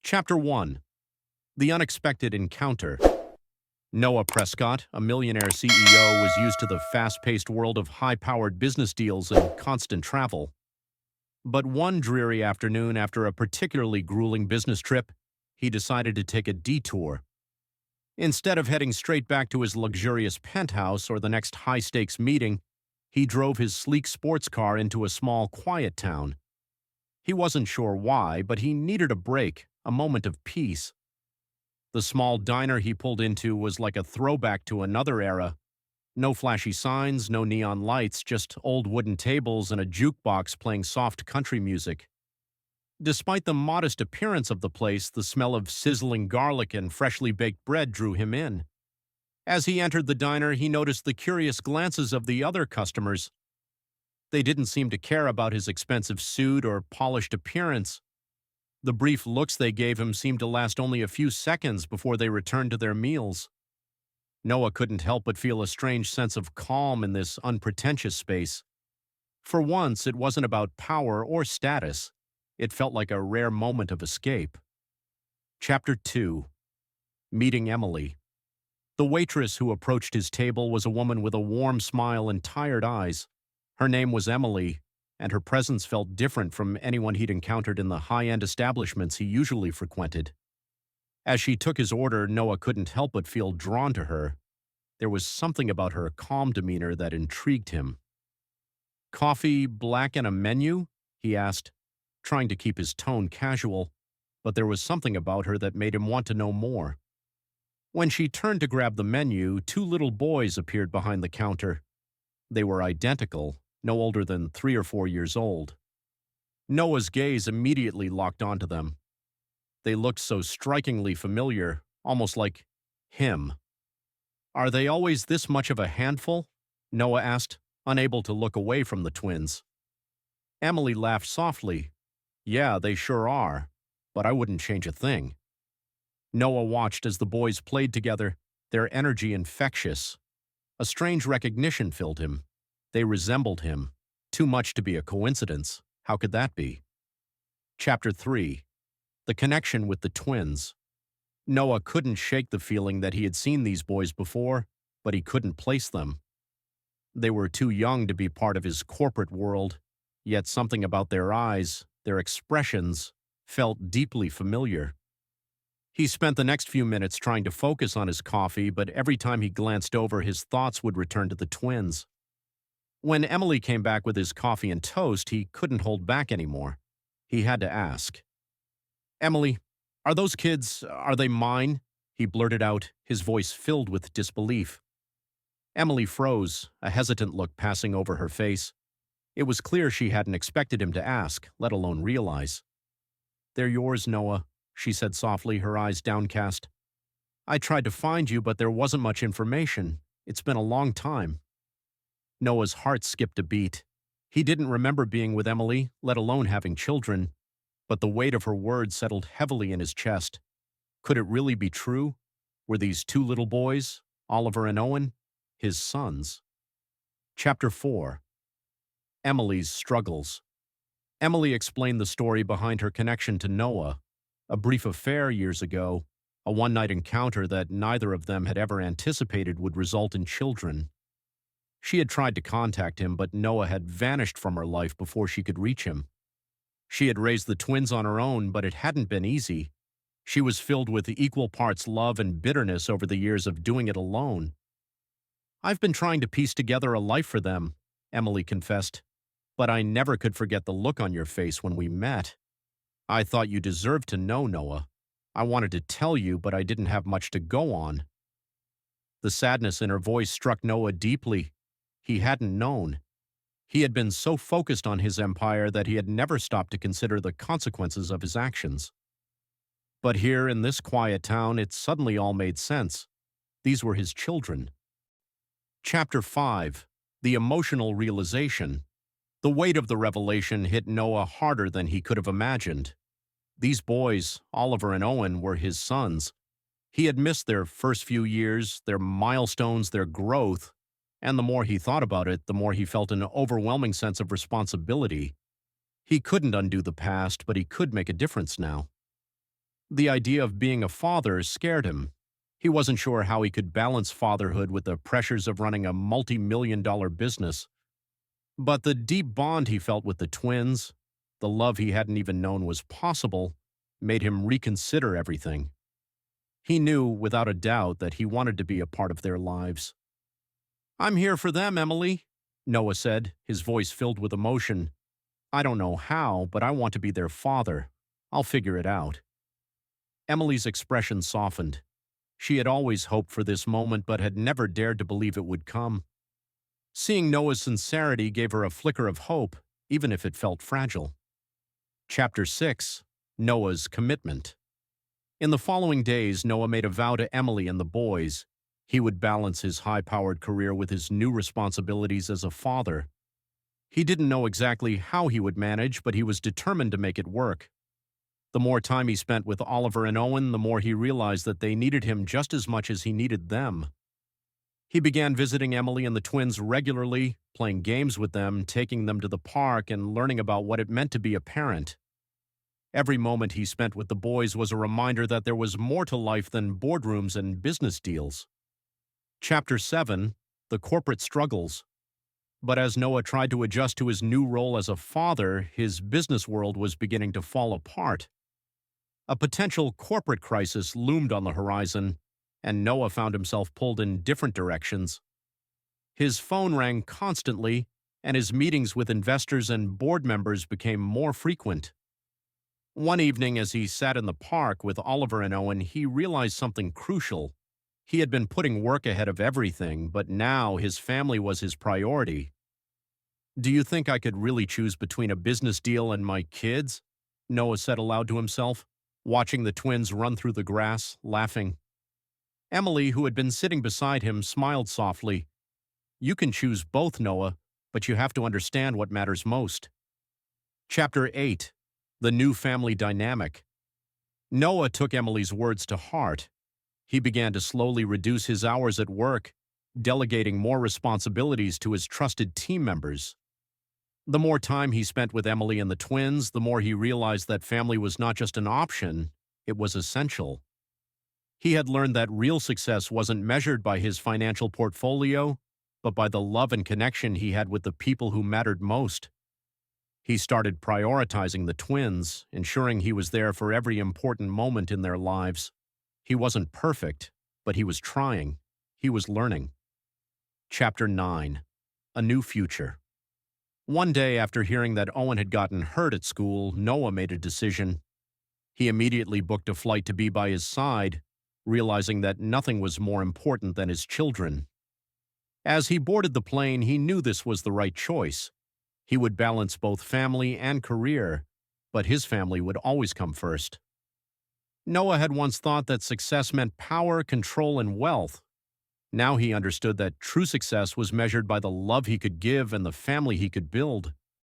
Chapter 1. The Unexpected Encounter. Noah Prescott, a millionaire CEO, was used to the fast-paced world of high-powered business deals and constant travel. But one dreary afternoon after a particularly grueling business trip, he decided to take a detour. Instead of heading straight back to his luxurious penthouse or the next high-stakes meeting, he drove his sleek sports car into a small, quiet town. He wasn't sure why, but he needed a break, a moment of peace. The small diner he pulled into was like a throwback to another era. No flashy signs, no neon lights, just old wooden tables and a jukebox playing soft country music. Despite the modest appearance of the place, the smell of sizzling garlic and freshly baked bread drew him in. As he entered the diner, he noticed the curious glances of the other customers. They didn't seem to care about his expensive suit or polished appearance. The brief looks they gave him seemed to last only a few seconds before they returned to their meals. Noah couldn't help but feel a strange sense of calm in this unpretentious space. For once, it wasn't about power or status. It felt like a rare moment of escape. Chapter 2. Meeting Emily. The waitress who approached his table was a woman with a warm smile and tired eyes. Her name was Emily, and her presence felt different from anyone he'd encountered in the high-end establishments he usually frequented. As she took his order, Noah couldn't help but feel drawn to her. There was something about her calm demeanor that intrigued him. "Coffee, black, and a menu?" he asked, trying to keep his tone casual, but there was something about her that made him want to know more. When she turned to grab the menu, two little boys appeared behind the counter. They were identical, no older than 3 or 4 years old. Noah's gaze immediately locked onto them. They looked so strikingly familiar, almost like him. "Are they always this much of a handful?" Noah asked, unable to look away from the twins. Emily laughed softly. "Yeah, they sure are, but I wouldn't change a thing." Noah watched as the boys played together, their energy infectious. A strange recognition filled him. They resembled him. Too much to be a coincidence. How could that be? Chapter 3. The Connection with the Twins. Noah couldn't shake the feeling that he had seen these boys before, but he couldn't place them. They were too young to be part of his corporate world, yet something about their eyes, their expressions, felt deeply familiar. He spent the next few minutes trying to focus on his coffee, but every time he glanced over, his thoughts would return to the twins. When Emily came back with his coffee and toast, he couldn't hold back anymore. He had to ask. "Emily, are those kids, are they mine?" he blurted out, his voice filled with disbelief. Emily froze, a hesitant look passing over her face. It was clear she hadn't expected him to ask, let alone realize. "They're yours, Noah," she said softly, her eyes downcast. "I tried to find you, but there wasn't much information. It's been a long time." Noah's heart skipped a beat. He didn't remember being with Emily, let alone having children, but the weight of her words settled heavily in his chest. Could it really be true? Were these two little boys, Oliver and Owen, his sons? Chapter 4. Emily's Struggles. Emily explained the story behind her connection to Noah. A brief affair years ago, a one-night encounter that neither of them had ever anticipated would result in children. She had tried to contact him, but Noah had vanished from her life before she could reach him. She had raised the twins on her own, but it hadn't been easy. She was filled with equal parts love and bitterness over the years of doing it alone. "I've been trying to piece together a life for them," Emily confessed, "but I never could forget the look on your face when we met. I thought you deserved to know, Noah. I wanted to tell you, but I didn't have much to go on." The sadness in her voice struck Noah deeply. He hadn't known. He had been so focused on his empire that he had never stopped to consider the consequences of his actions. But here in this quiet town, it suddenly all made sense. These were his children. Chapter 5. The Emotional Realization. The weight of the revelation hit Noah harder than he could have imagined. These boys, Oliver and Owen, were his sons. He had missed their first few years, their milestones, their growth, and the more he thought about it, the more he felt an overwhelming sense of responsibility. He couldn't undo the past, but he could make a difference now. The idea of being a father scared him. He wasn't sure how he could balance fatherhood with the pressures of running a multi-million-dollar business. But the deep bond he felt with the twins, the love he hadn't even known was possible, made him reconsider everything. He knew, without a doubt, that he wanted to be a part of their lives. "I'm here for them, Emily," Noah said, his voice filled with emotion. "I don't know how, but I want to be their father. I'll figure it out." Emily's expression softened. She had always hoped for this moment but had never dared to believe it would come. Seeing Noah's sincerity gave her a flicker of hope, even if it felt fragile. Chapter 6. Noah's Commitment. In the following days, Noah made a vow to Emily and the boys. He would balance his high-powered career with his new responsibilities as a father. He didn't know exactly how he would manage, but he was determined to make it work. The more time he spent with Oliver and Owen, the more he realized that they needed him just as much as he needed them. He began visiting Emily and the twins regularly, playing games with them, taking them to the park, and learning about what it meant to be a parent. Every moment he spent with the boys was a reminder that there was more to life than boardrooms and business deals. Chapter 7. The Corporate Struggles. But as Noah tried to adjust to his new role as a father, his business world was beginning to fall apart. A potential corporate crisis loomed on the horizon, and Noah found himself pulled in different directions. His phone rang constantly, and his meetings with investors and board members became more frequent. One evening, as he sat in the park with Oliver and Owen, he realized something crucial. He had been putting work ahead of everything, but now his family was his priority. "Do you think I could really choose between a business deal and my kids?" Noah said aloud to himself, watching the twins run through the grass, laughing. Emily, who had been sitting beside him, smiled softly. "You can choose both, Noah, but you have to understand what matters most." Chapter 8. The New Family Dynamic. Noah took Emily's words to heart. He began to slowly reduce his hours at work, delegating more responsibilities to his trusted team members. The more time he spent with Emily and the twins, the more he realized that family was not just an option, it was essential. He had learned that real success wasn't measured by his financial portfolio, but by the love and connection he had with the people who mattered most. He started prioritizing the twins, ensuring he was there for every important moment in their lives. He wasn't perfect, but he was trying. He was learning. Chapter 9. A New Future. One day, after hearing that Owen had gotten hurt at school, Noah made a decision. He immediately booked a flight to be by his side, realizing that nothing was more important than his children. As he boarded the plane, he knew this was the right choice. He would balance both family and career, but his family would always come first. Noah had once thought that success meant power, control, and wealth. Now he understood that true success was measured by the love he could give and the family he could build.